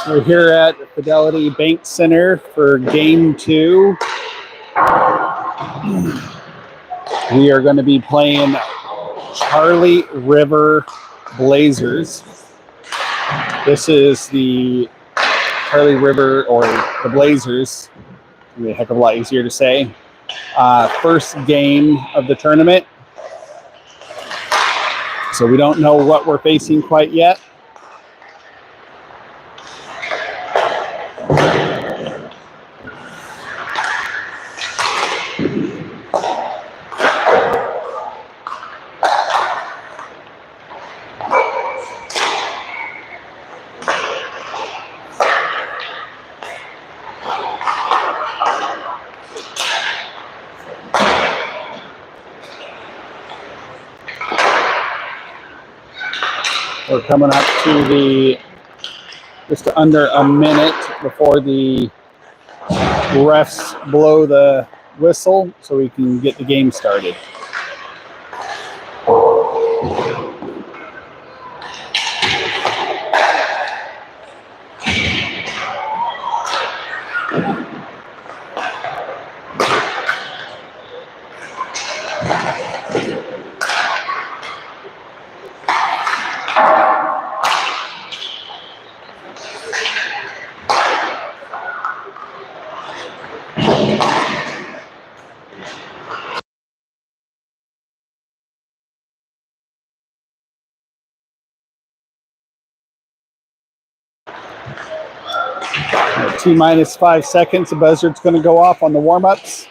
We're here at Fidelity Bank Center for Game 2. We are going to be playing Charlie River Blazers. This is the Charlie River, or the Blazers. It'll be a heck of a lot easier to say. First game of the tournament. So we don't know what we're facing quite yet. We're coming up to just under a minute before the refs blow the whistle so we can get the game started. T-5 seconds. The buzzard's going to go off on the warm-ups.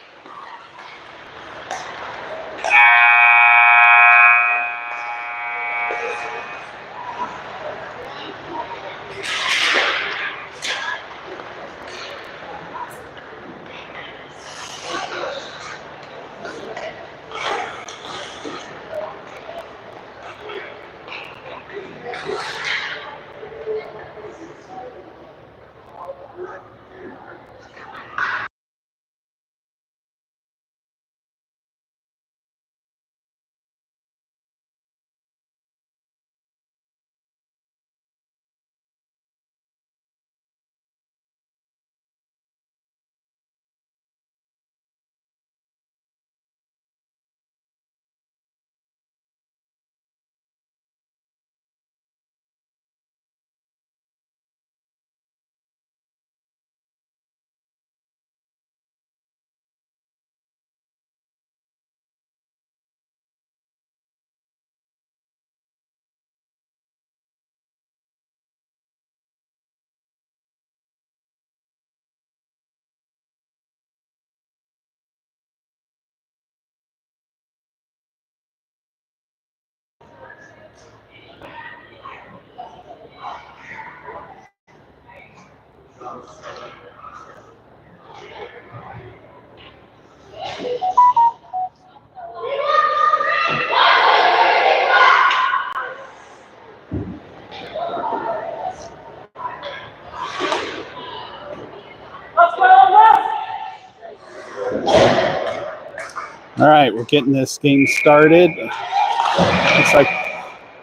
All right, we're getting this game started. Looks like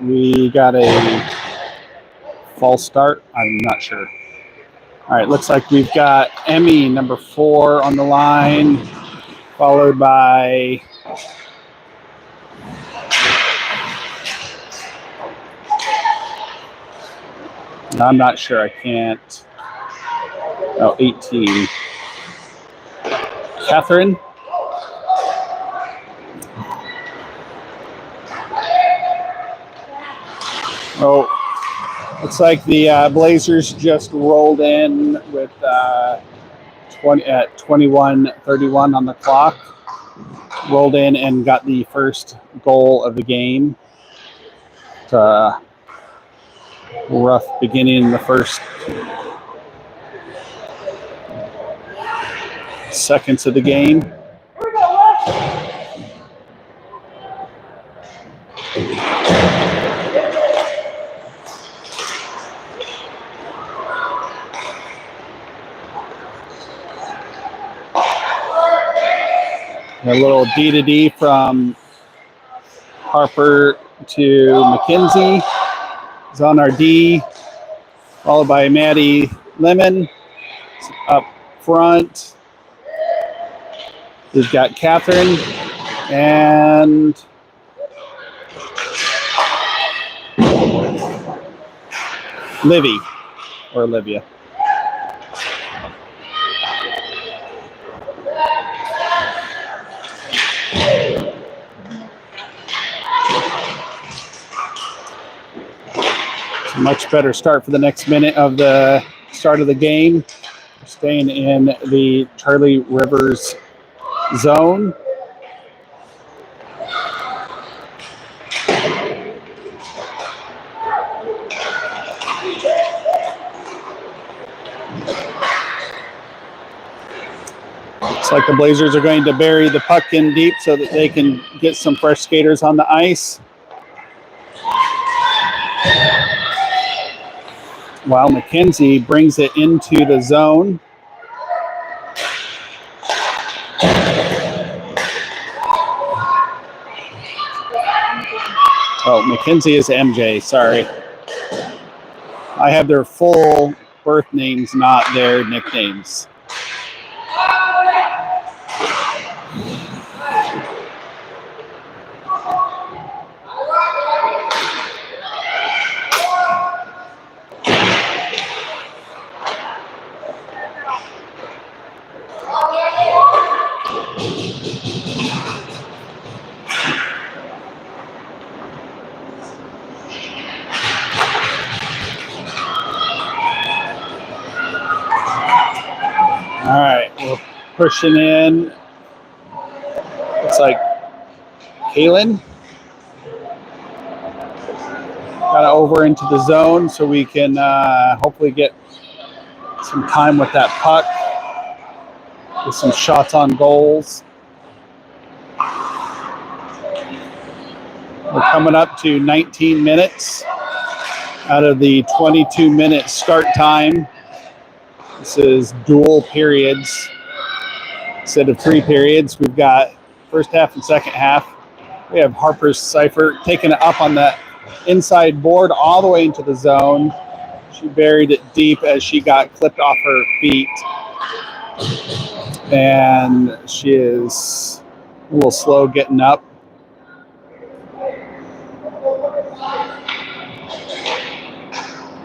we got a false start. I'm not sure. All right, looks like we've got Emmy, number 4, on the line, followed by I'm not sure. I can't. Oh, 18. Catherine. Oh, looks like the Blazers just rolled in with 21:31 on the clock. Rolled in and got the first goal of the game. It's a rough beginning in the first seconds of the game. A little D-to-D from Harper to McKenzie. He's on our D. followed by Maddie Lemon up front. We've got Catherine and Livy or Olivia. It's a much better start for the next minute of the start of the game. We're staying in the Charlie Rivers zone. Looks like the Blazers are going to bury the puck in deep so that they can get some fresh skaters on the ice. While McKenzie brings it into the zone. Oh, McKenzie is MJ, sorry. I have their full birth names, not their nicknames. All right, we're pushing in. Looks like Kaylin got over into the zone so we can hopefully get some time with that puck, with some shots on goals. We're coming up to 19 minutes out of the 22-minute start time. This is dual periods. Instead of 3 periods, we've got first half and second half. We have Harper's Cipher taking it up on the inside board all the way into the zone. She buried it deep as she got clipped off her feet. And she is a little slow getting up.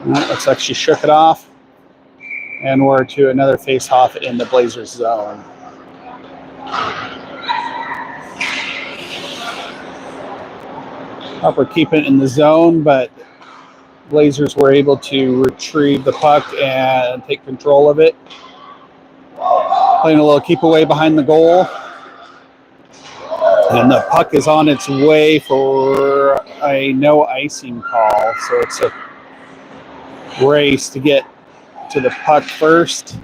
Looks like she shook it off. And we're to another face-off in the Blazers zone. Harper keeping it in the zone, but Blazers were able to retrieve the puck and take control of it. Playing a little keep away behind the goal. And the puck is on its way for a no icing call. So it's a race to get to the puck first.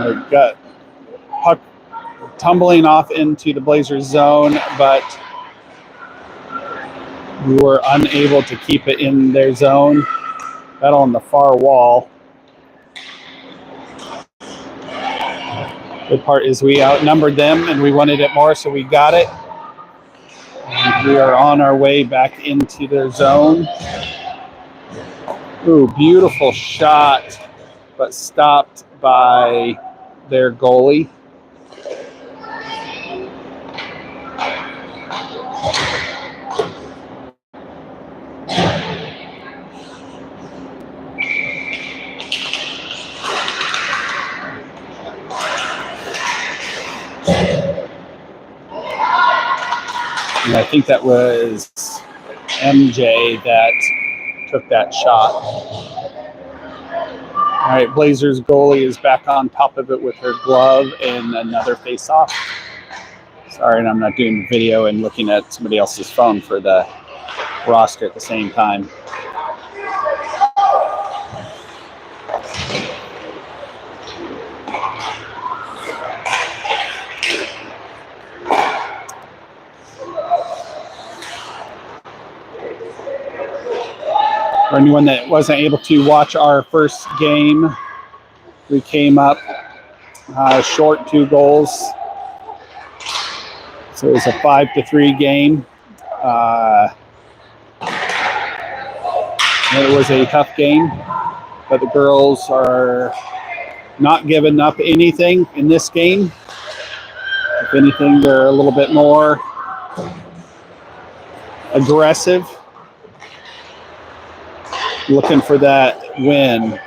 We've got puck tumbling off into the Blazers zone, but we were unable to keep it in their zone. That on the far wall. Good part is we outnumbered them and we wanted it more, so we got it. And we are on our way back into their zone. Ooh, beautiful shot, but stopped by their goalie. And I think that was MJ that took that shot. All right, Blazers goalie is back on top of it with her glove and another face-off. Sorry, and I'm not doing video and looking at somebody else's phone for the roster at the same time. For anyone that wasn't able to watch our first game, we came up short 2 goals. So it was a 5-3 game. It was a tough game, but the girls are not giving up anything in this game. If anything, they're a little bit more aggressive, looking for that win.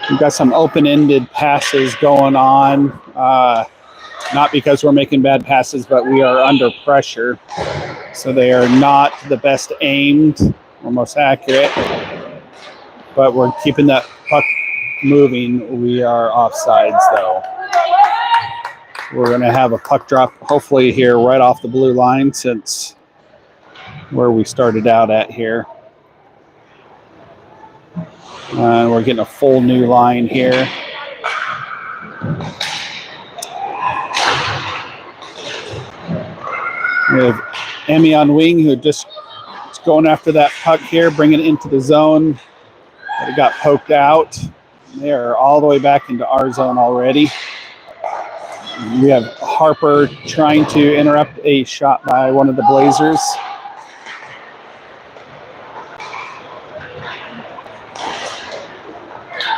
We've got some open-ended passes going on. Not because we're making bad passes, but we are under pressure. So they are not the best aimed or most accurate. But we're keeping that puck moving. We are offsides, though. We're going to have a puck drop, hopefully, here right off the blue line, since where we started out at here. We're getting a full new line here. We have Emmy on wing, who just is going after that puck here, bringing it into the zone. But it got poked out. They are all the way back into our zone already. We have Harper trying to interrupt a shot by one of the Blazers.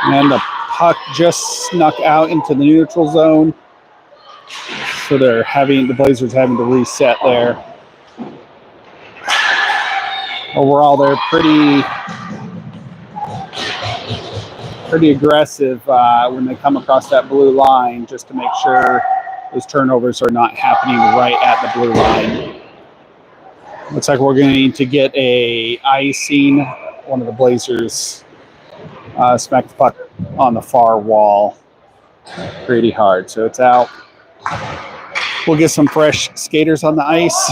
And the puck just snuck out into the neutral zone. So the Blazers having to reset there. Overall, they're pretty aggressive when they come across that blue line, just to make sure those turnovers are not happening right at the blue line. Looks like we're going to need to get a icing. One of the Blazers smacked the puck on the far wall pretty hard, so it's out. We'll get some fresh skaters on the ice.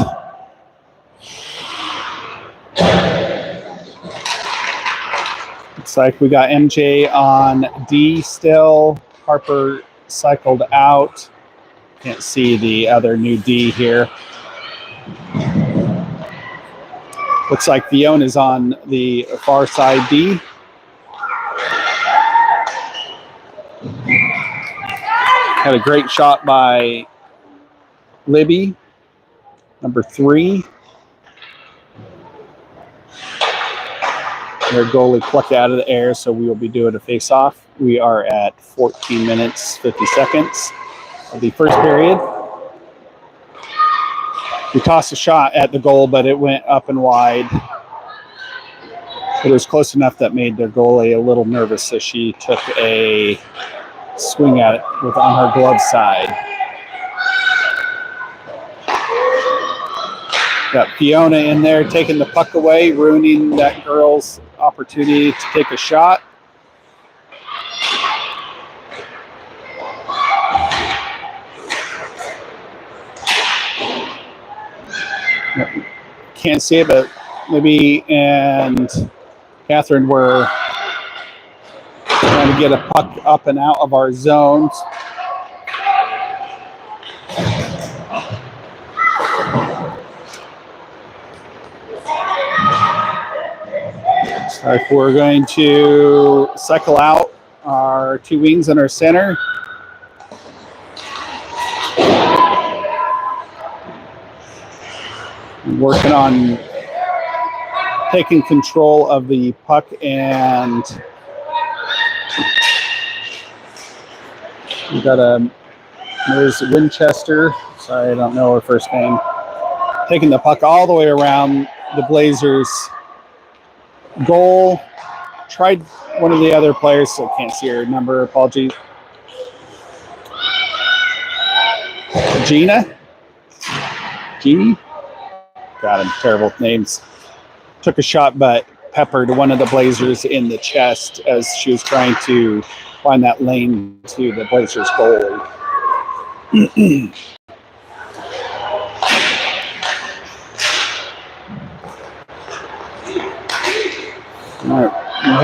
Looks like we got MJ on D still. Harper cycled out. Can't see the other new D here. Looks like Fiona is on the far side D. Had a great shot by Libby, number 3. Their goalie plucked it out of the air, so we will be doing a face-off. We are at 14 minutes, 50 seconds of the first period. We tossed a shot at the goal, but it went up and wide. It was close enough that made their goalie a little nervous, so she took a swing at it on her glove side. Got Fiona in there taking the puck away, ruining that girl's opportunity to take a shot. Can't see it, but Libby and Catherine were trying to get a puck up and out of our zones. We're going to cycle out our 2 wings and our center. Working on taking control of the puck, and we got there's Winchester. Sorry, I don't know her first name. Taking the puck all the way around the Blazers goal. Tried one of the other players, so can't see her number. Apologies. Jeannie? God, I'm terrible with names. Took a shot, but peppered one of the Blazers in the chest as she was trying to find that lane to the Blazers goalie.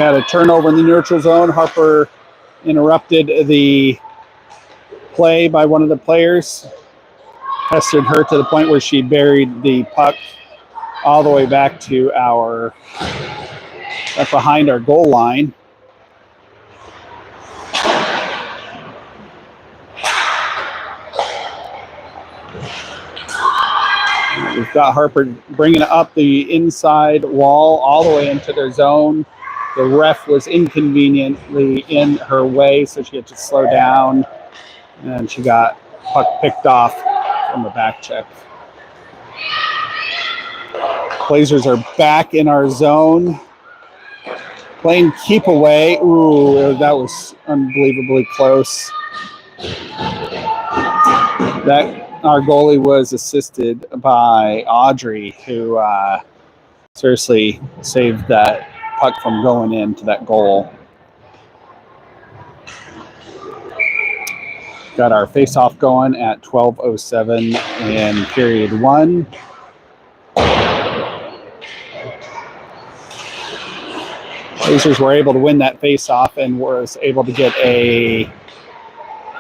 had a turnover in the neutral zone. Harper interrupted the play by one of the players, pestered her to the point where she buried the puck all the way back to behind our goal line. We've got Harper bringing it up the inside wall all the way into their zone. The ref was inconveniently in her way, so she had to slow down, and she got puck picked off from the back check. Blazers are back in our zone. Playing keep away. Ooh, that was unbelievably close. Our goalie was assisted by Audrey, who seriously saved that puck from going into that goal. Got our face-off going at 12:07 in period 1. Blazers were able to win that face-off and was able to get a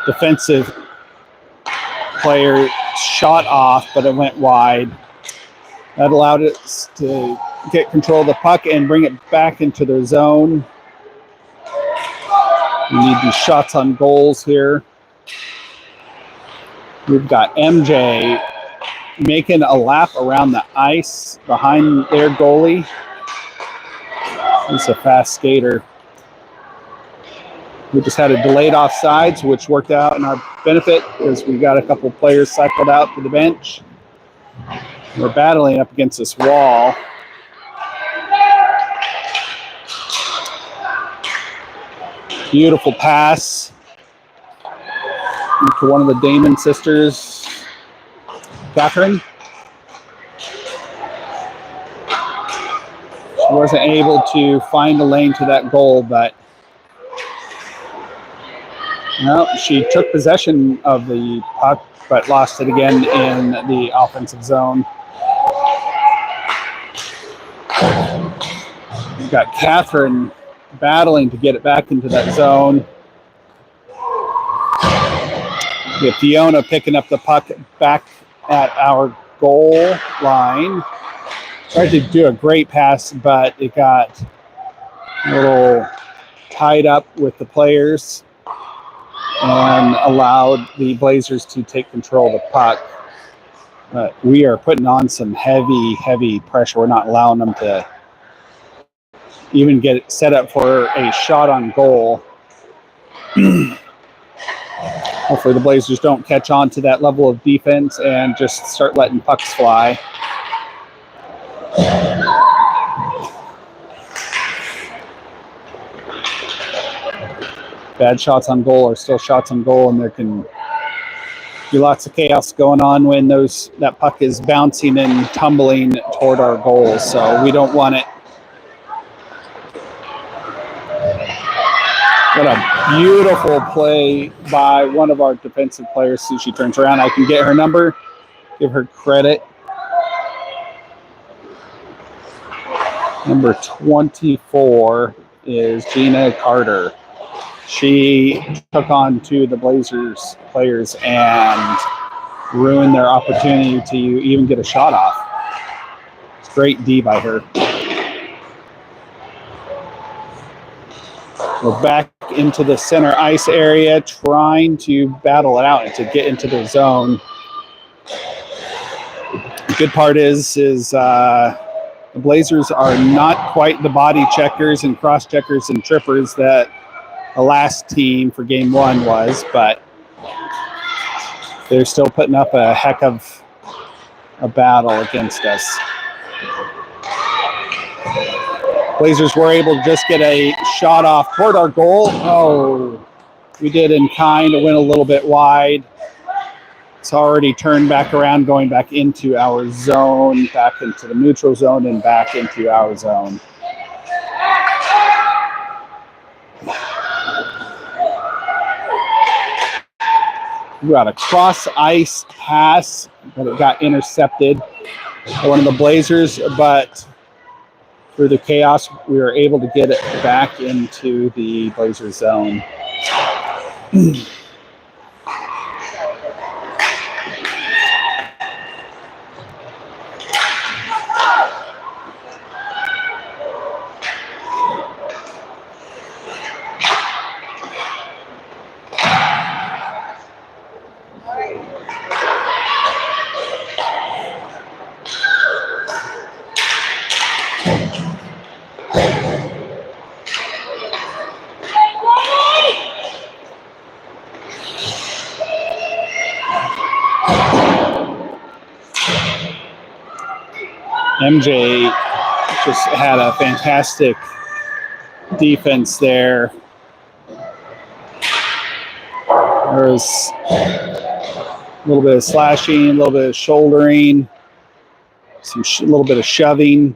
defensive player shot off, but it went wide. That allowed us to get control of the puck and bring it back into their zone. We need these shots on goals here. We've got MJ making a lap around the ice behind their goalie. He's a fast skater. We just had a delayed offsides, which worked out in our benefit as we got a couple players cycled out to the bench. We're battling up against this wall. Beautiful pass to one of the Damon sisters, Catherine. She wasn't able to find a lane to that goal, but no, she took possession of the puck, but lost it again in the offensive zone. We've got Catherine battling to get it back into that zone. We have Fiona picking up the puck back at our goal line. Tried to do a great pass, but it got a little tied up with the players and allowed the Blazers to take control of the puck. But we are putting on some heavy pressure. We're not allowing them to even get it set up for a shot on goal. Hopefully the Blazers don't catch on to that level of defense and just start letting pucks fly. Bad shots on goal are still shots on goal, and there can be lots of chaos going on when that puck is bouncing and tumbling toward our goals, so we don't want it. What a beautiful play by one of our defensive players. So she turns around. I can get her number, give her credit. Number 24 is Gina Carter. She took on two of the Blazers players and ruined their opportunity to even get a shot off. It's great D by her. We're back into the center ice area, trying to battle it out and to get into the zone. The good part is the Blazers are not quite the body checkers and cross checkers and trippers that the last team for game one was, but they're still putting up a heck of a battle against us. Blazers were able to just get a shot off toward our goal. Oh, we did in kind. It went a little bit wide. It's already turned back around, going back into our zone, back into the neutral zone, and back into our zone. We got a cross ice pass, but it got intercepted by one of the Blazers, but through the chaos, we were able to get it back into the Blazer zone. MJ just had a fantastic defense there. There was a little bit of slashing, a little bit of shouldering, a little bit of shoving,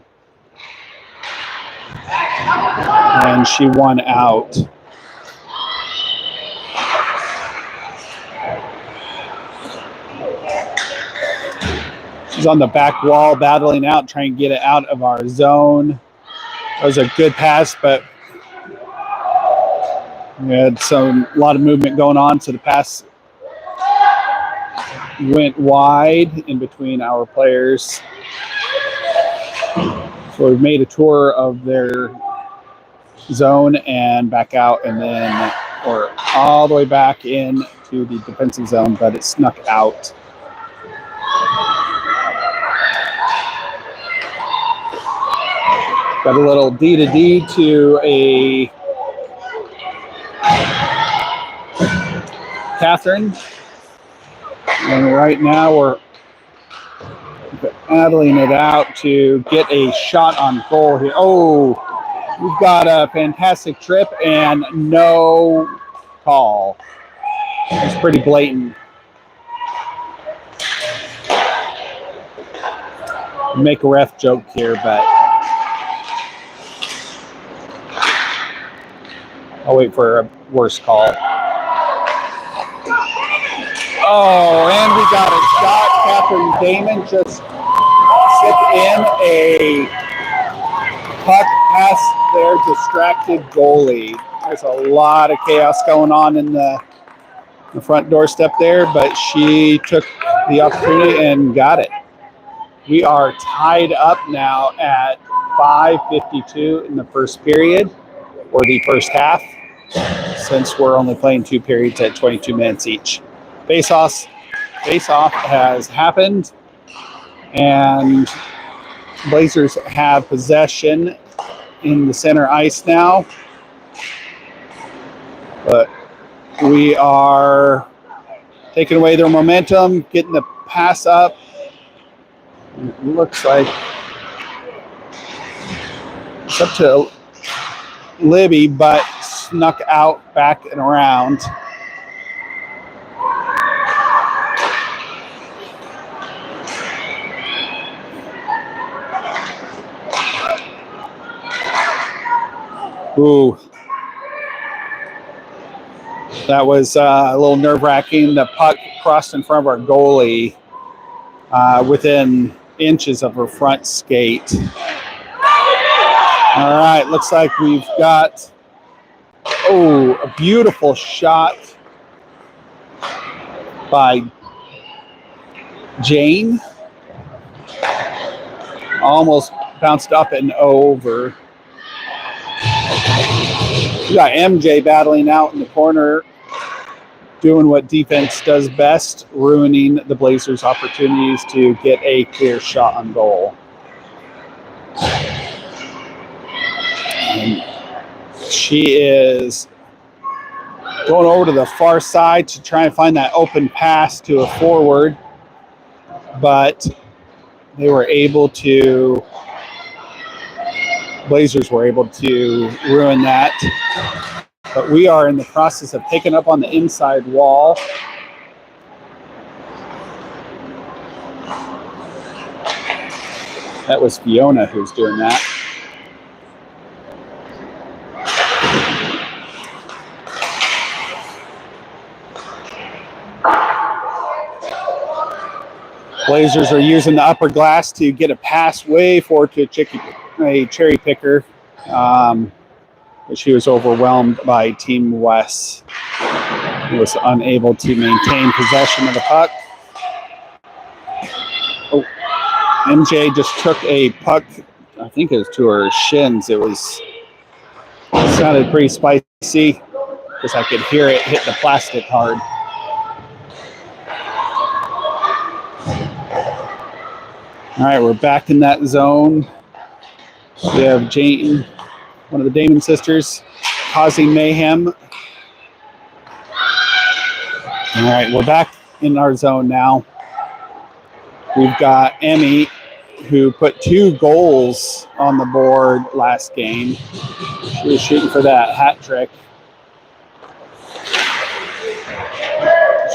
and she won out. She's on the back wall battling out, trying to get it out of our zone. That was a good pass, but we had a lot of movement going on, so the pass went wide in between our players. So we've made a tour of their zone and back out, and then we're all the way back into the defensive zone, but it snuck out. Got a little D to D to a Catherine. And right now we're battling it out to get a shot on goal here. Oh, we've got a fantastic trip and no call. It's pretty blatant. Make a ref joke here, but I'll wait for a worse call. Oh, and we got a shot. Catherine Damon just slipped in a puck past their distracted goalie. There's a lot of chaos going on in the front doorstep there, but she took the opportunity and got it. We are tied up now at 5:52 in the first period, or the first half, since we're only playing 2 periods at 22 minutes each. Face-off has happened, and Blazers have possession in the center ice now. But we are taking away their momentum, getting the pass up. It looks like it's up to Libby, but snuck out back and around. Ooh, that was a little nerve-wracking. The puck crossed in front of our goalie within inches of her front skate. All right, looks like we've got, a beautiful shot by Jane. Almost bounced up and over. We got MJ battling out in the corner, doing what defense does best, ruining the Blazers' opportunities to get a clear shot on goal. And she is going over to the far side to try and find that open pass to a forward, but Blazers were able to ruin that. But we are in the process of picking up on the inside wall. That was Fiona who's doing that. Blazers are using the upper glass to get a pass way forward to a cherry picker, but she was overwhelmed by Team West, who was unable to maintain possession of the puck. Oh, MJ just took a puck, I think it was to her shins. It sounded pretty spicy because I could hear it hit the plastic hard. All right, we're back in that zone. We have Jane, one of the Damon sisters, causing mayhem. All right, we're back in our zone now. We've got Emmy, who put 2 goals on the board last game. She was shooting for that hat trick.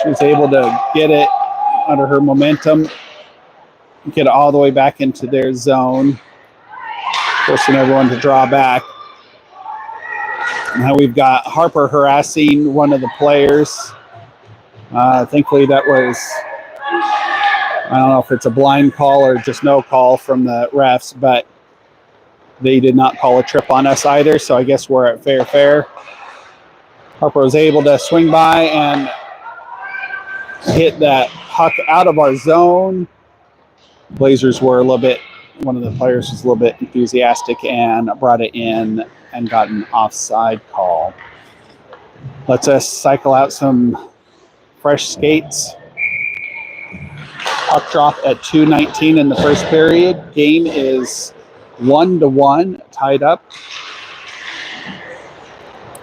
She was able to get it under her momentum, get it all the way back into their zone, forcing everyone to draw back. Now we've got Harper harassing one of the players. Thankfully that was, I don't know if it's a blind call or just no call from the refs, but they did not call a trip on us either, so I guess we're at fair. Harper was able to swing by and hit that puck out of our zone. Blazers were one of the players was a little bit enthusiastic and brought it in and got an offside call. Lets us cycle out some fresh skates. Puck drop at 2:19 in the first period. Game is 1-1, tied up.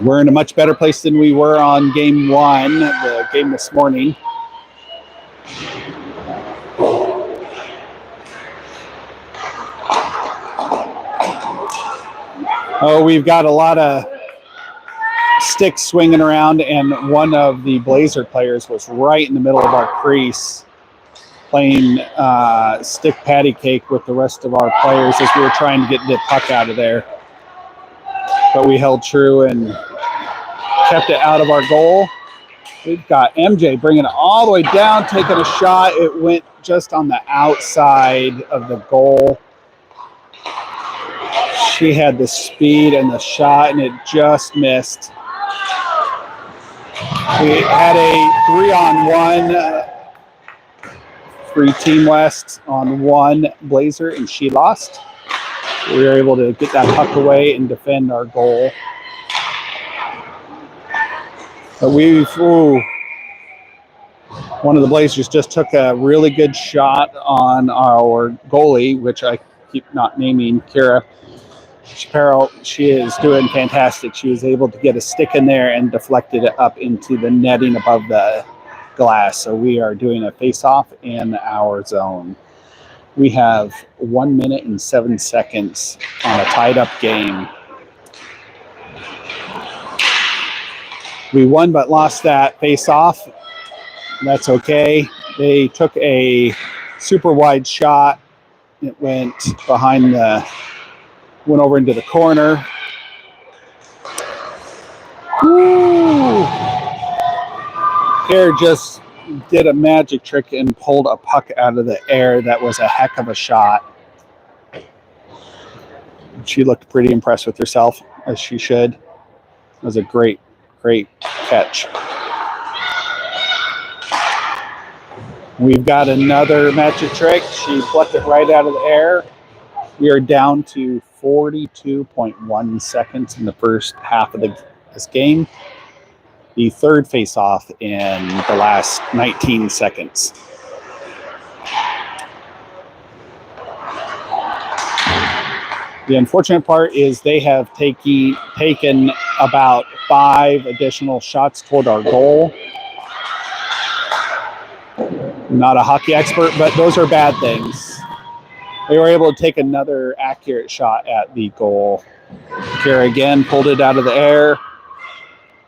We're in a much better place than we were on game 1, the game this morning. Oh, we've got a lot of sticks swinging around, and one of the Blazer players was right in the middle of our crease playing stick patty cake with the rest of our players as we were trying to get the puck out of there. But we held true and kept it out of our goal. We've got MJ bringing it all the way down, taking a shot. It went just on the outside of the goal. She had the speed and the shot, and it just missed. We had a 3-on-1, 3 Team West on 1 Blazer, and she lost. We were able to get that puck away and defend our goal. But one of the Blazers just took a really good shot on our goalie, which I keep not naming, Kira Shapiro. She is doing fantastic. She was able to get a stick in there and deflected it up into the netting above the glass. So we are doing a face-off in our zone. We have 1 minute and 7 seconds on a tied-up game. We won but lost that face-off. That's okay. They took a super wide shot. It went went over into the corner. Woo! Air just did a magic trick and pulled a puck out of the air. That was a heck of a shot. She looked pretty impressed with herself, as she should. It was a great catch. We've got another magic trick. She plucked it right out of the air. We are down to 42.1 seconds in the first half of this game. The third face-off in the last 19 seconds. The unfortunate part is they have taken about 5 additional shots toward our goal. I'm not a hockey expert, but those are bad things. They were able to take another accurate shot at the goal. Kara again pulled it out of the air,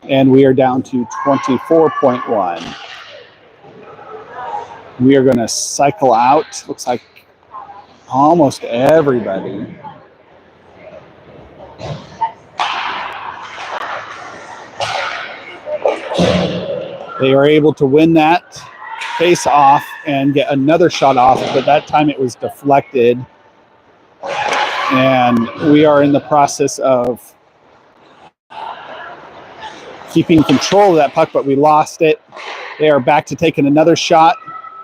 and we are down to 24.1. We are going to cycle out. Looks like almost everybody. They were able to win that face off and get another shot off, but that time it was deflected. And we are in the process of keeping control of that puck, but we lost it. They are back to taking another shot.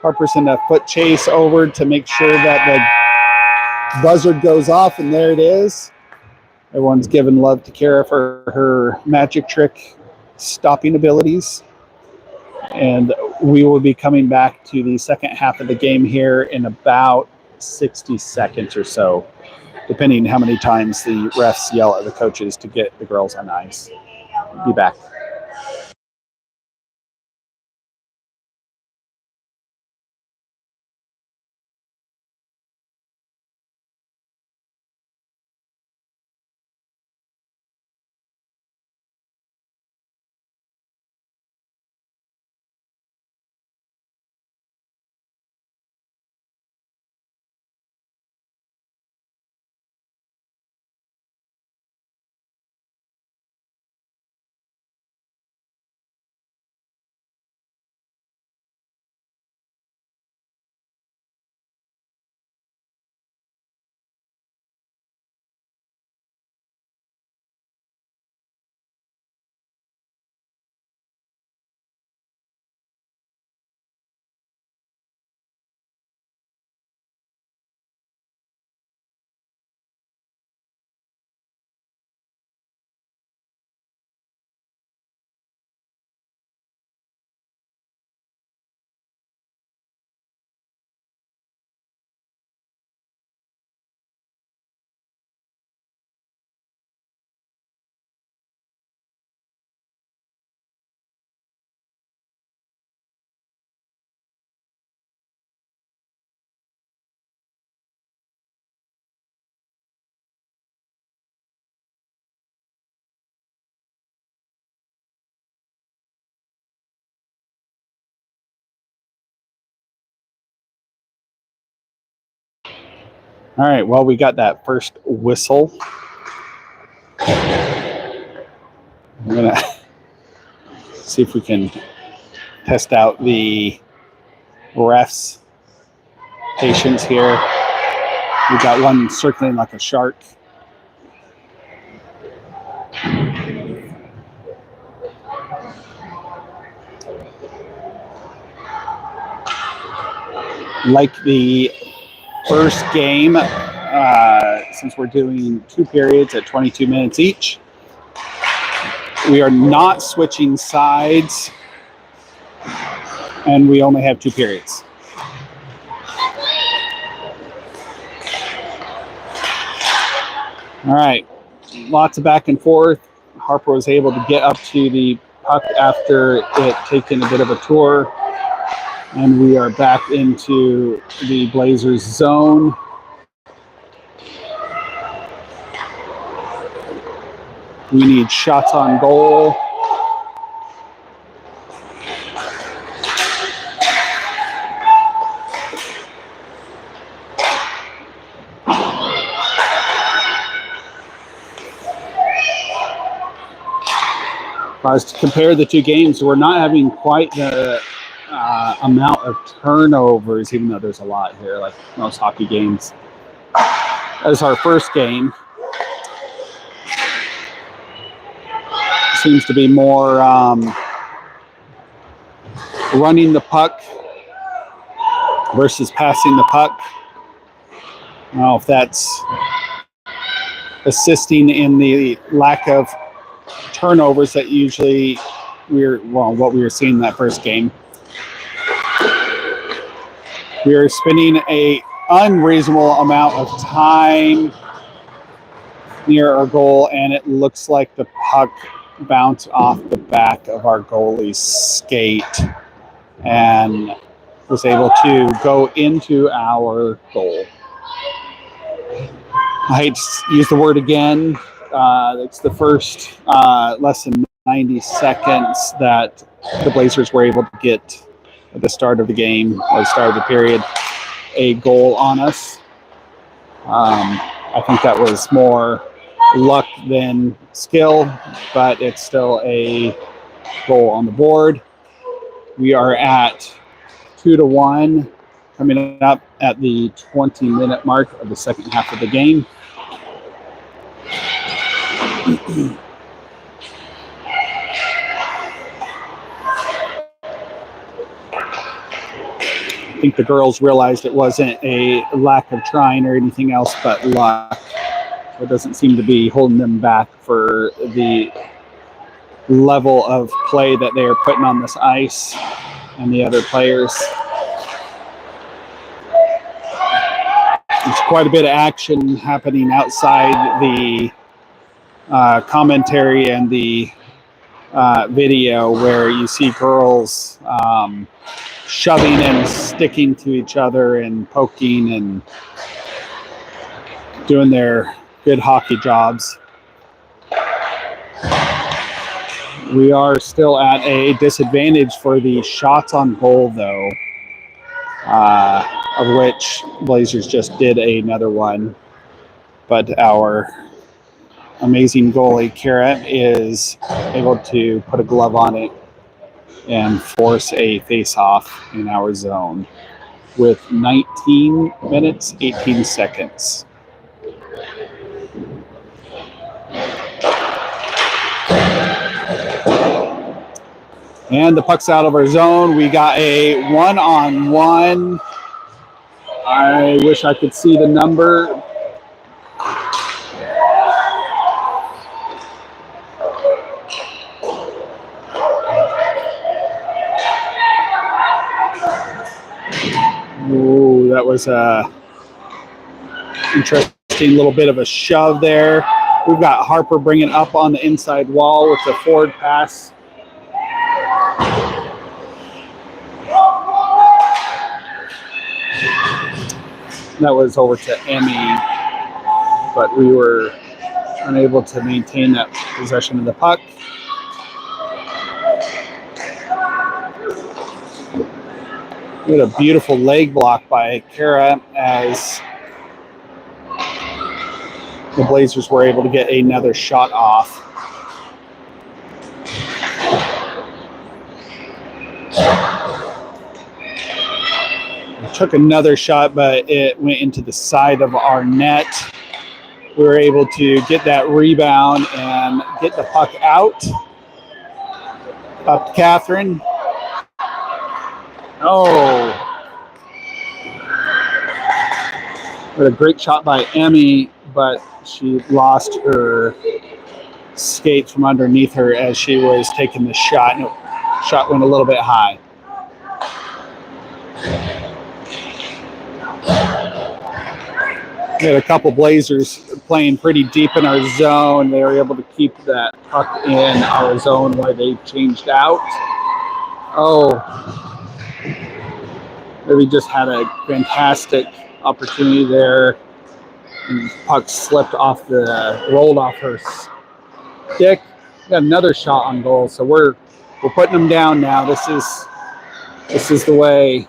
Harper's in a foot chase over to make sure that the buzzard goes off, and there it is. Everyone's giving love to Kara for her magic trick stopping abilities. And we will be coming back to the second half of the game here in about 60 seconds or so, depending how many times the refs yell at the coaches to get the girls on ice. Be back. All right, well, we got that first whistle. I'm going to see if we can test out the refs' patience here. We got one circling like a shark. Like the first game, since we're doing 2 periods at 22 minutes each, we are not switching sides, and we only have 2 periods. All right, lots of back and forth. Harper was able to get up to the puck after it taking a bit of a tour, and we are back into the Blazers zone. We need shots on goal. If I was to compare the 2 games, we're not having quite the amount of turnovers, even though there's a lot here, like most hockey games. As our first game, seems to be more running the puck versus passing the puck. I don't know if that's assisting in the lack of turnovers that usually what we were seeing in that first game. We are spending an unreasonable amount of time near our goal, and it looks like the puck bounced off the back of our goalie's skate and was able to go into our goal. I hate to use the word again. It's the first less than 90 seconds that the Blazers were able to get at the start of the game, or the start of the period, a goal on us. I think that was more luck than skill, but it's still a goal on the board. We are at 2-1, coming up at the 20-minute mark of the second half of the game. I think the girls realized it wasn't a lack of trying or anything else but luck. It doesn't seem to be holding them back for the level of play that they are putting on this ice and the other players. There's quite a bit of action happening outside the commentary and the video, where you see girls shoving and sticking to each other and poking and doing their good hockey jobs. We are still at a disadvantage for the shots on goal, though, of which Blazers just did another one. But our amazing goalie, Kara, is able to put a glove on it and force a face-off in our zone with 19 minutes, 18 seconds. And the puck's out of our zone. We got a one-on-one. I wish I could see the number. Ooh, that was a interesting little bit of a shove there. We've got Harper bringing up on the inside wall with the forward pass. That was over to Emmy, but we were unable to maintain that possession of the puck. We had a beautiful leg block by Kara as the Blazers were able to get another shot off. Took another shot, but it went into the side of our net. We were able to get that rebound and get the puck out. Up to Catherine. Oh. What a great shot by Emmy, but she lost her skate from underneath her as she was taking the shot. And the shot went a little bit high. We had a couple Blazers playing pretty deep in our zone. They were able to keep that puck in our zone while they changed out. Oh, we just had a fantastic opportunity there. And the puck slipped off rolled off her stick. Got another shot on goal, so we're putting them down now. This is the way.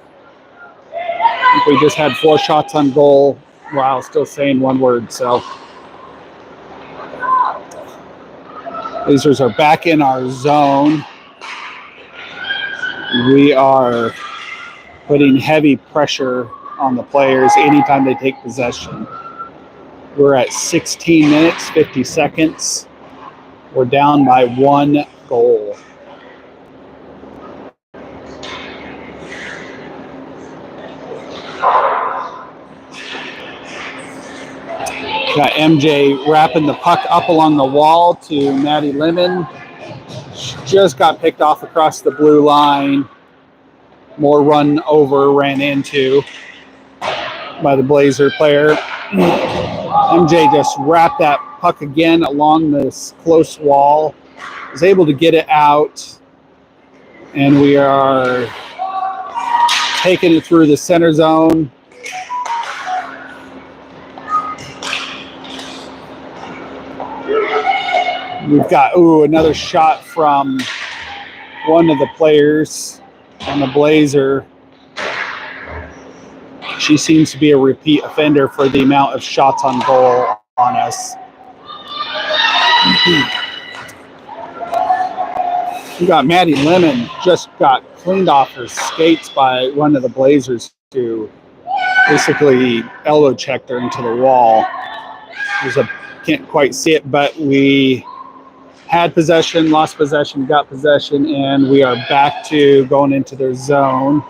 I think we just had 4 shots on goal. Wow, still saying one word, so. Blazers are back in our zone. We are putting heavy pressure on the players anytime they take possession. We're at 16 minutes, 50 seconds. We're down by 1 goal. Got MJ wrapping the puck up along the wall to Maddie Lemon. She just got picked off across the blue line. More run over, ran into by the Blazer player. MJ just wrapped that puck again along this close wall. Was able to get it out. And we are taking it through the center zone. We've got, another shot from one of the players on the Blazer. She seems to be a repeat offender for the amount of shots on goal on us. We got Maddie Lemon, just got cleaned off her skates by one of the Blazers who basically elbow checked her into the wall. Can't quite see it, but we had possession, lost possession, got possession, and we are back to going into their zone.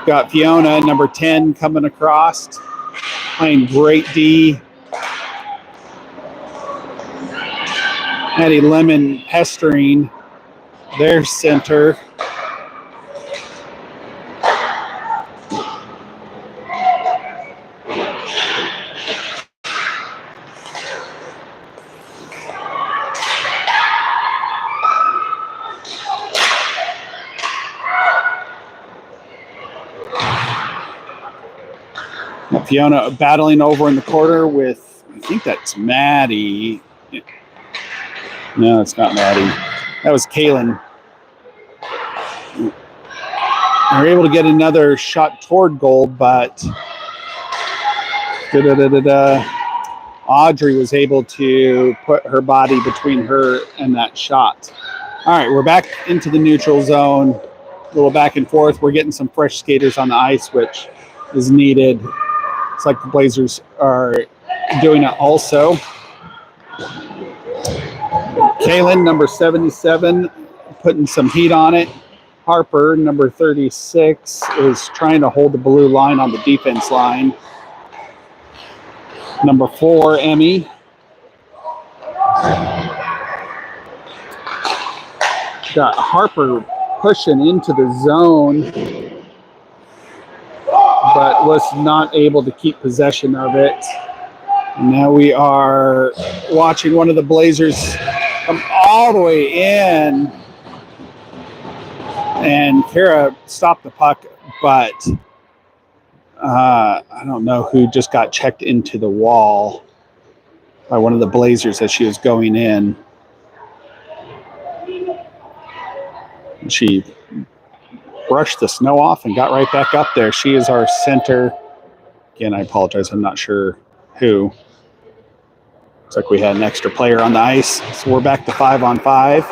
Got Fiona, number 10, coming across, playing great D. Maddie Lemon pestering their center. Fiona battling over in the corner with, I think that's Maddie. No, it's not Maddie. That was Kaylin. They're able to get another shot toward goal, but Audrey was able to put her body between her and that shot. All right, we're back into the neutral zone. A little back and forth. We're getting some fresh skaters on the ice, which is needed. It's like the Blazers are doing it also. Kaylin, number 77, putting some heat on it. Harper, number 36, is trying to hold the blue line on the defense line. Number 4, Emmy. Got Harper pushing into the zone, but was not able to keep possession of it. Now we are watching one of the Blazers come all the way in, and Kara stopped the puck, but I don't know who just got checked into the wall by one of the Blazers as she was going in. She brushed the snow off and got right back up there. She is our center. Again, I apologize. I'm not sure who. Looks like we had an extra player on the ice. So we're back to 5-on-5.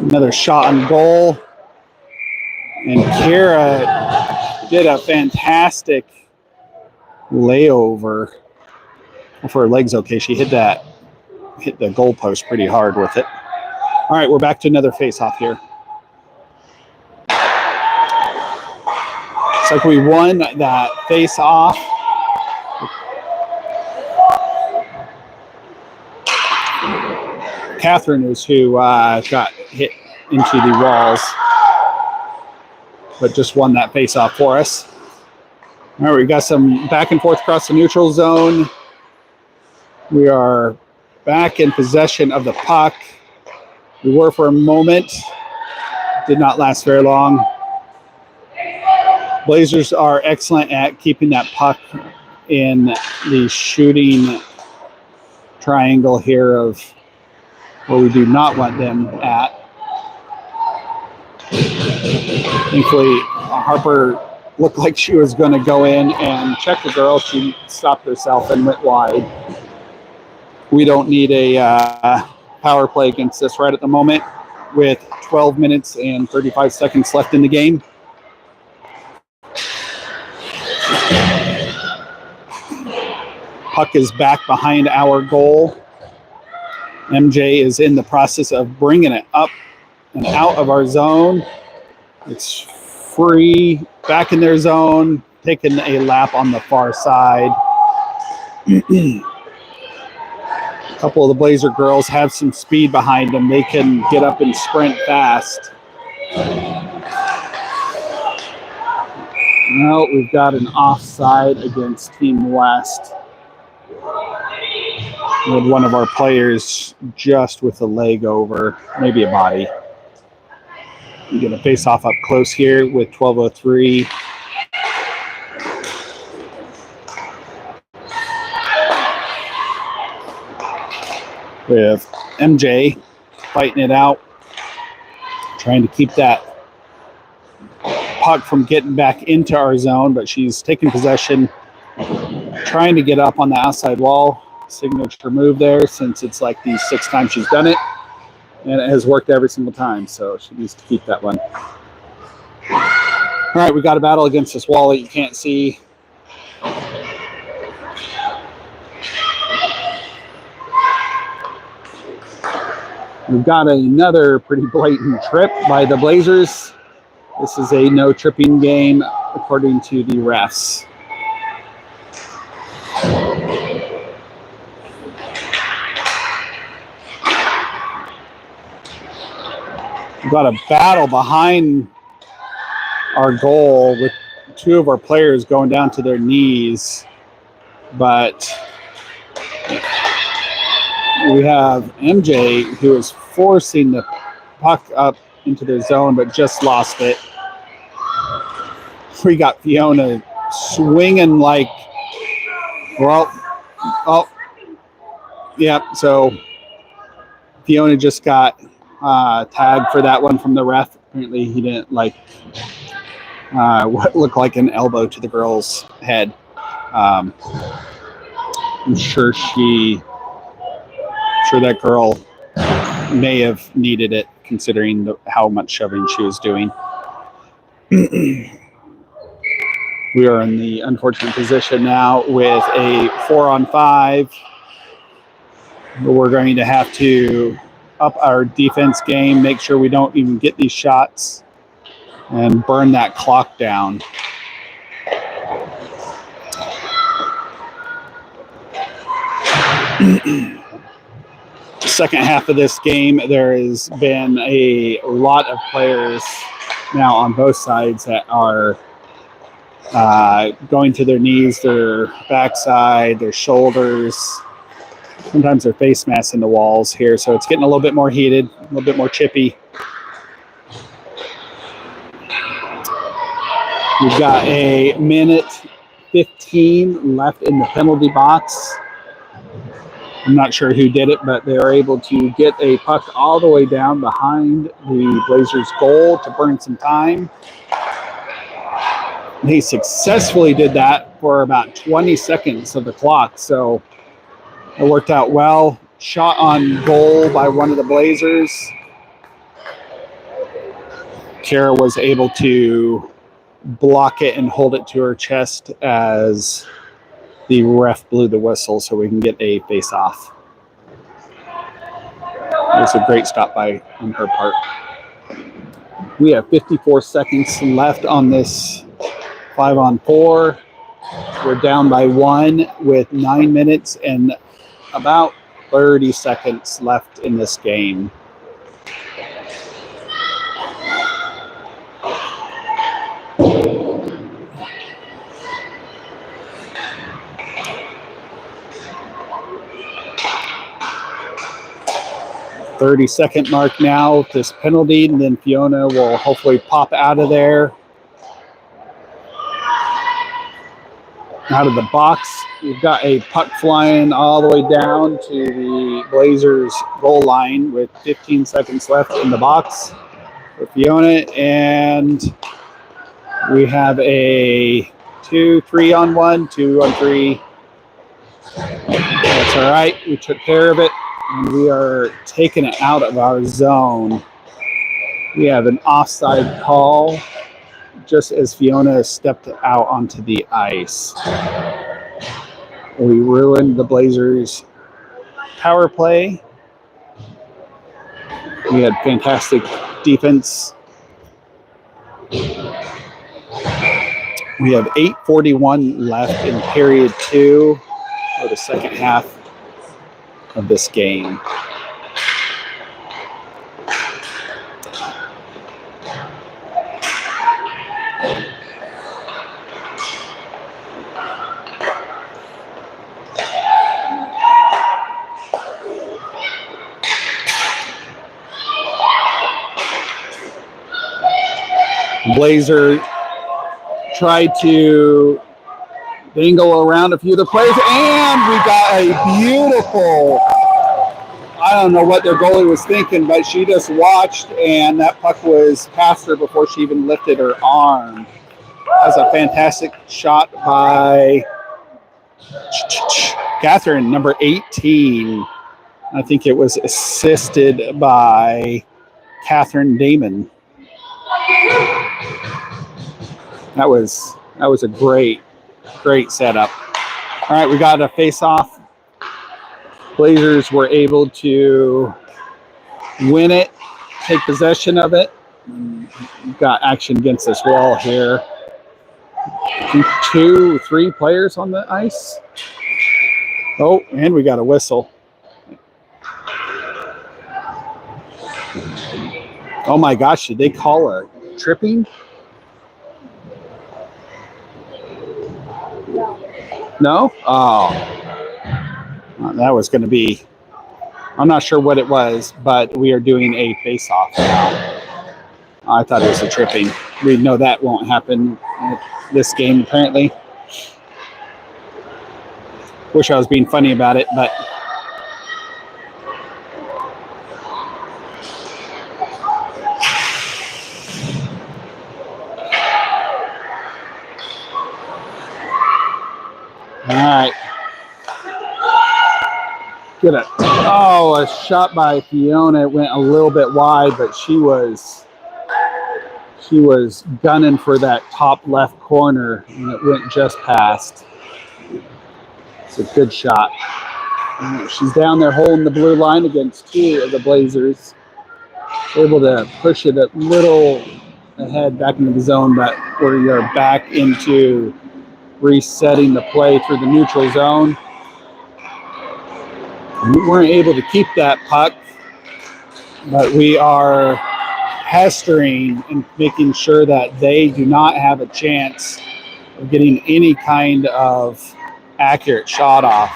Another shot on goal. And Kara did a fantastic layover. If her leg's okay, she hit the goalpost pretty hard with it. All right, we're back to another face-off here. It's like we won that face-off. Catherine is who got hit into the walls, but just won that face-off for us. All right, we got some back and forth across the neutral zone. We are back in possession of the puck. We were for a moment. Did not last very long. Blazers are excellent at keeping that puck in the shooting triangle here of where we do not want them at. Thankfully, Harper looked like she was going to go in and check the girl. She stopped herself and went wide. We don't need a power play against us right at the moment with 12 minutes and 35 seconds left in the game. Puck is back behind our goal. MJ is in the process of bringing it up and out of our zone. It's free, back in their zone, taking a lap on the far side. A couple of the Blazer girls have some speed behind them. They can get up and sprint fast. No, we've got an offside against Team West. With one of our players just with a leg over, maybe a body. We get a face-off up close here with 12:03. With MJ fighting it out, trying to keep that puck from getting back into our zone, but she's taking possession, trying to get up on the outside wall. Signature move there, since it's like the 6th time she's done it, and it has worked every single time, so she needs to keep that one. All right, we got a battle against this wall that you can't see. We've got another pretty blatant trip by the Blazers. This is a no tripping game according to the refs. We've got a battle behind our goal with two of our players going down to their knees, but we have MJ who is forcing the puck up into their zone but just lost it. We got Fiona swinging like, well, oh, yeah, so Fiona just got tagged for that one from the ref. Apparently he didn't like what looked like an elbow to the girl's head. I'm sure that girl may have needed it considering how much shoving she was doing. We are in the unfortunate position now with a 4-on-5. We're going to have to up our defense game, make sure we don't even get these shots, and burn that clock down. Second half of this game, there has been a lot of players now on both sides that are going to their knees, their backside, their shoulders, sometimes their face masks in the walls here. So it's getting a little bit more heated, a little bit more chippy. We've got a minute 15 left in the penalty box. I'm not sure who did it, but they were able to get a puck all the way down behind the Blazers' goal to burn some time. They successfully did that for about 20 seconds of the clock, so it worked out well. Shot on goal by one of the Blazers. Kara was able to block it and hold it to her chest as the ref blew the whistle so we can get a face-off. It was a great stop by on her part. We have 54 seconds left on this 5-on-4. We're down by 1 with 9 minutes and about 30 seconds left in this game. .30-second mark now with this penalty, and then Fiona will hopefully pop out of there. Out of the box, we've got a puck flying all the way down to the Blazers goal line with 15 seconds left in the box for Fiona, and we have a 2-3-on-1, 2-on-3. That's all right, we took care of it. And we are taking it out of our zone. We have an offside call just as Fiona stepped out onto the ice. We ruined the Blazers' power play. We had fantastic defense. We have 8:41 left in period 2 of the second half of this game. Blazer tried to dangle around a few of the players, and we got a beautiful, I don't know what their goalie was thinking, but she just watched, and that puck was past her before she even lifted her arm. That was a fantastic shot by Catherine, number 18. I think it was assisted by Catherine Damon. That was a great setup. All right, we got a face-off. Blazers were able to win it, take possession of it. We've got action against this wall here. 2, 3 players on the ice. Oh, and we got a whistle. Oh my gosh, did they call a tripping? No? Oh. That was going to be, I'm not sure what it was, but we are doing a face-off now. I thought it was a tripping. We know that won't happen in this game, apparently. Wish I was being funny about it, but all right. Get it. Oh, a shot by Fiona. It went a little bit wide, but she was gunning for that top left corner, and it went just past. It's a good shot. She's down there holding the blue line against 2 of the Blazers. Able to push it a little ahead back into the zone, but we are back into resetting the play through the neutral zone. We weren't able to keep that puck, but we are pestering and making sure that they do not have a chance of getting any kind of accurate shot off.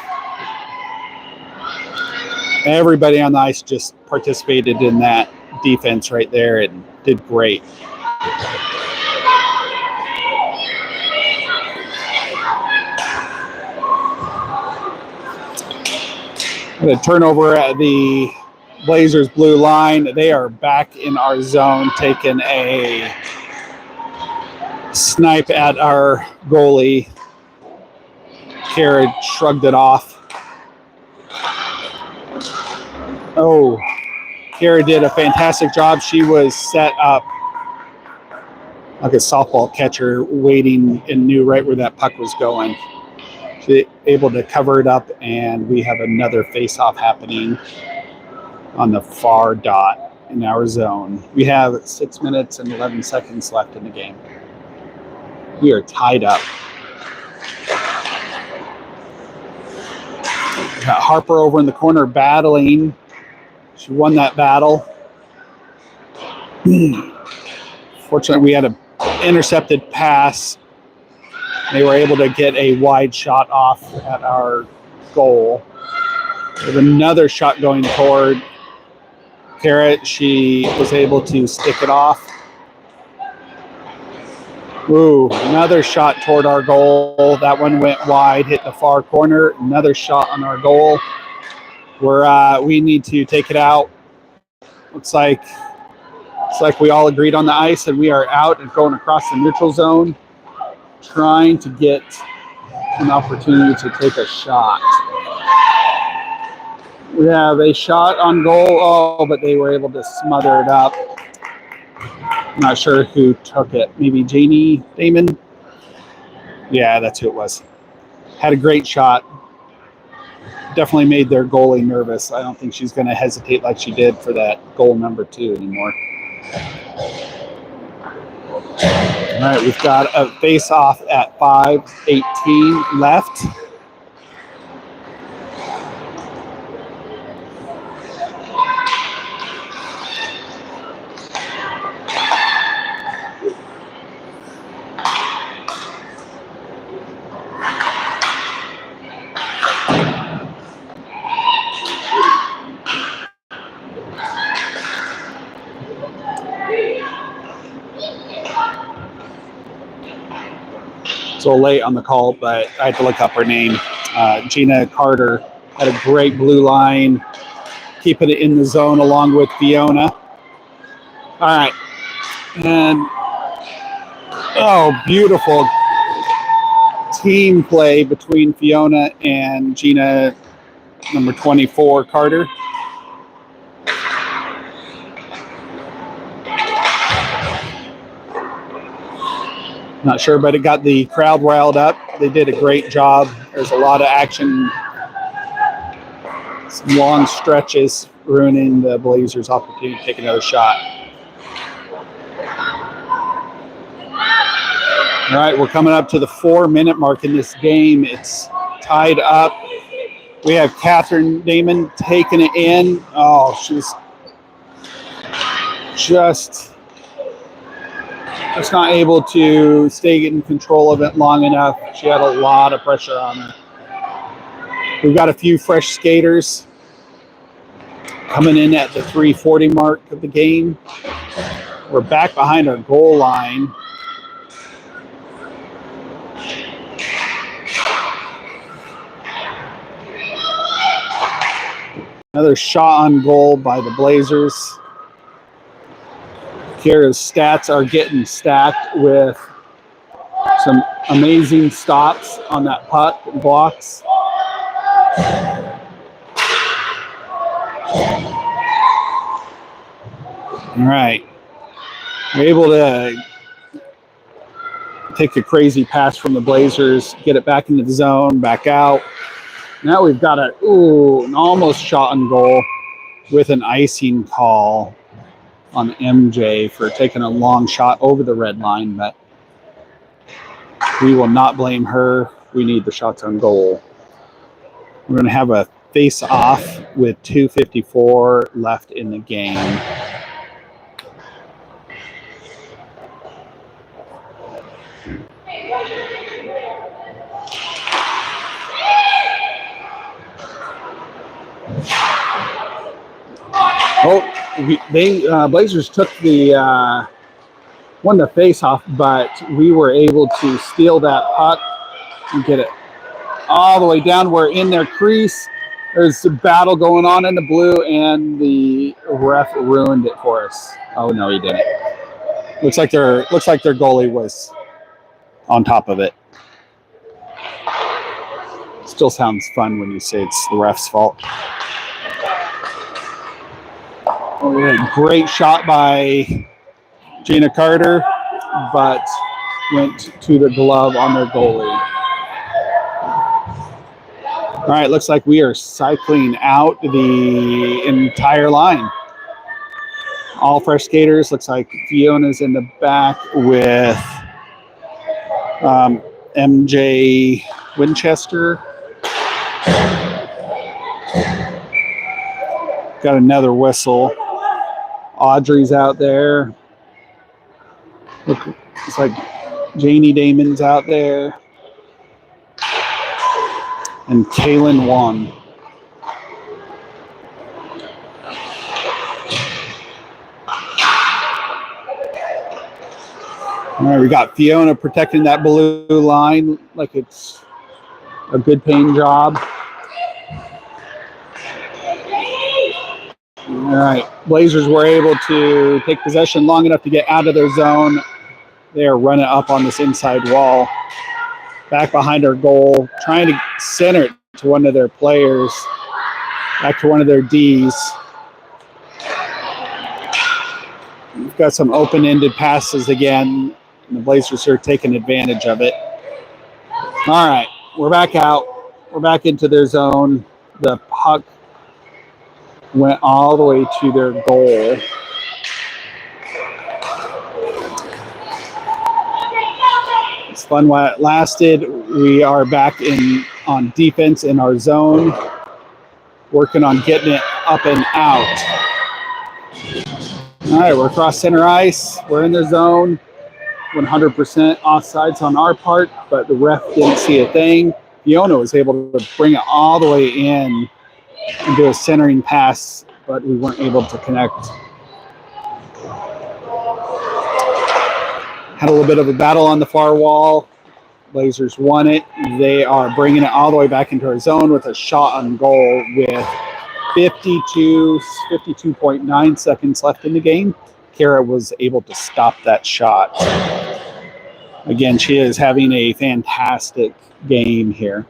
Everybody on the ice just participated in that defense right there and did great. The turnover at the Blazers blue line. They are back in our zone, taking a snipe at our goalie. Kara shrugged it off. Oh, Kara did a fantastic job. She was set up like a softball catcher, waiting and knew right where that puck was going. She was able to cover it up, and we have another face-off happening on the far dot in our zone. We have 6 minutes and 11 seconds left in the game. We are tied up. Got Harper over in the corner battling. She won that battle. Fortunately, we had an intercepted pass. They were able to get a wide shot off at our goal. With another shot going toward Kara, she was able to stick it off. Ooh, another shot toward our goal. That one went wide, hit the far corner. Another shot on our goal. We need to take it out. Looks like we all agreed on the ice, and we are out and going across the neutral zone, trying to get an opportunity to take a shot. We have a shot on goal, but they were able to smother it up. I'm not sure who took it. Maybe Janie Damon? Yeah, that's who it was. Had a great shot. Definitely made their goalie nervous. I don't think she's going to hesitate like she did for that goal number 2 anymore. All right, we've got a face-off at 5:18 left. It's a little late on the call, but I had to look up her name. Gina Carter had a great blue line, keeping it in the zone along with Fiona. All right. And, beautiful team play between Fiona and Gina, number 24, Carter. Not sure, but it got the crowd riled up. They did a great job. There's a lot of action, some long stretches ruining the Blazers' opportunity to take another shot. All right, we're coming up to the 4-minute mark in this game. It's tied up. We have Catherine Damon taking it in. Oh, she's just not able to stay in control of it long enough. She had a lot of pressure on her. We've got a few fresh skaters coming in at the 3:40 mark of the game. We're back behind our goal line. Another shot on goal by the Blazers. Kira's stats are getting stacked with some amazing stops on that puck and blocks. All right. We're able to take a crazy pass from the Blazers, get it back into the zone, back out. Now we've got an almost shot on goal with an icing call on MJ for taking a long shot over the red line, but we will not blame her. We need the shots on goal. We're going to have a face-off with 2:54 left in the game. Blazers took won the face-off, but we were able to steal that puck and get it all the way down. We're in their crease. There's a battle going on in the blue, and the ref ruined it for us. Oh no, he didn't. Looks like their goalie was on top of it. Still sounds fun when you say it's the ref's fault. Great shot by Gina Carter, but went to the glove on their goalie. All right, looks like we are cycling out the entire line. All fresh skaters. Looks like Fiona's in the back with MJ Winchester. Got another whistle. Audrey's out there. It's like Janie Damon's out there. And Kaylin Wong. All right, we got Fiona protecting that blue line like it's a good paying job. All right, Blazers were able to take possession long enough to get out of their zone. They are running up on this inside wall. Back behind our goal, trying to center it to one of their players, back to one of their Ds. We've got some open-ended passes again, and the Blazers are taking advantage of it. All right, we're back out. We're back into their zone. The puck went all the way to their goal. It's fun while it lasted. We are back on defense in our zone, working on getting it up and out. All right, we're across center ice. We're in the zone. 100% offsides on our part, but the ref didn't see a thing. Fiona was able to bring it all the way in and do a centering pass, but we weren't able to connect. Had a little bit of a battle on the far wall. Blazers won it. They are bringing it all the way back into our zone with a shot on goal with 52.9 seconds left in the game. Kara was able to stop that shot. Again, she is having a fantastic game here.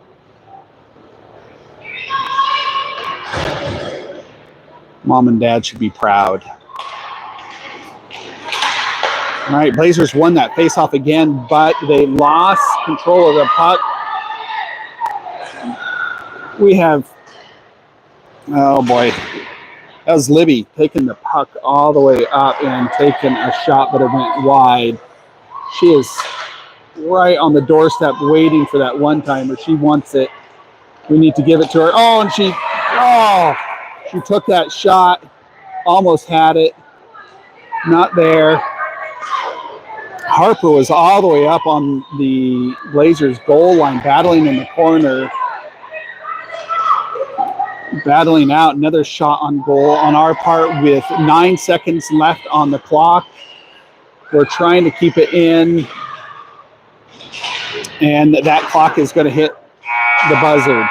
Mom and Dad should be proud. All right, Blazers won that faceoff again, but they lost control of the puck. We have, oh boy, That was Libby taking the puck all the way up and taking a shot, but it went wide. She is right on the doorstep waiting for that one-timer. She wants it. We need to give it to her. Oh, and she took that shot, almost had it. Not there. Harper was all the way up on the Blazers goal line, battling in the corner, battling out. Another shot on goal on our part with 9 seconds left on the clock. We're trying to keep it in, and that clock is going to hit the buzzer.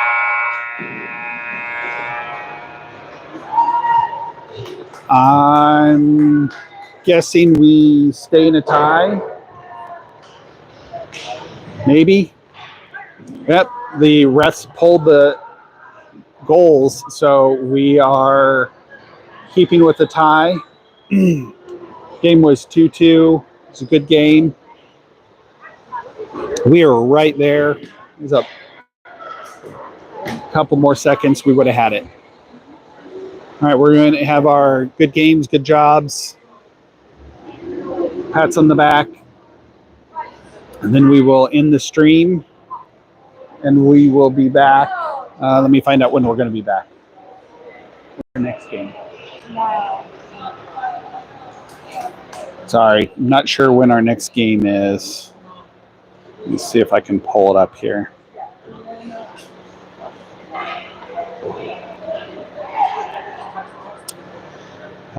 I'm guessing we stay in a tie. Maybe. Yep, the refs pulled the goals, so we are keeping with the tie. Game was 2-2. It's a good game. We are right there. It was a couple more seconds, we would have had it. All right, we're going to have our good games, good jobs, pats on the back, and then we will end the stream, and we will be back. Let me find out when we're going to be back. Our next game. Sorry, I'm not sure when our next game is. Let me see if I can pull it up here.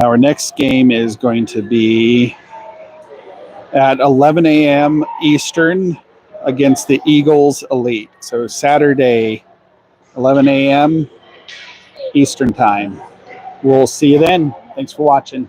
Our next game is going to be at 11 a.m. Eastern against the Eagles Elite. So Saturday, 11 a.m. Eastern time. We'll see you then. Thanks for watching.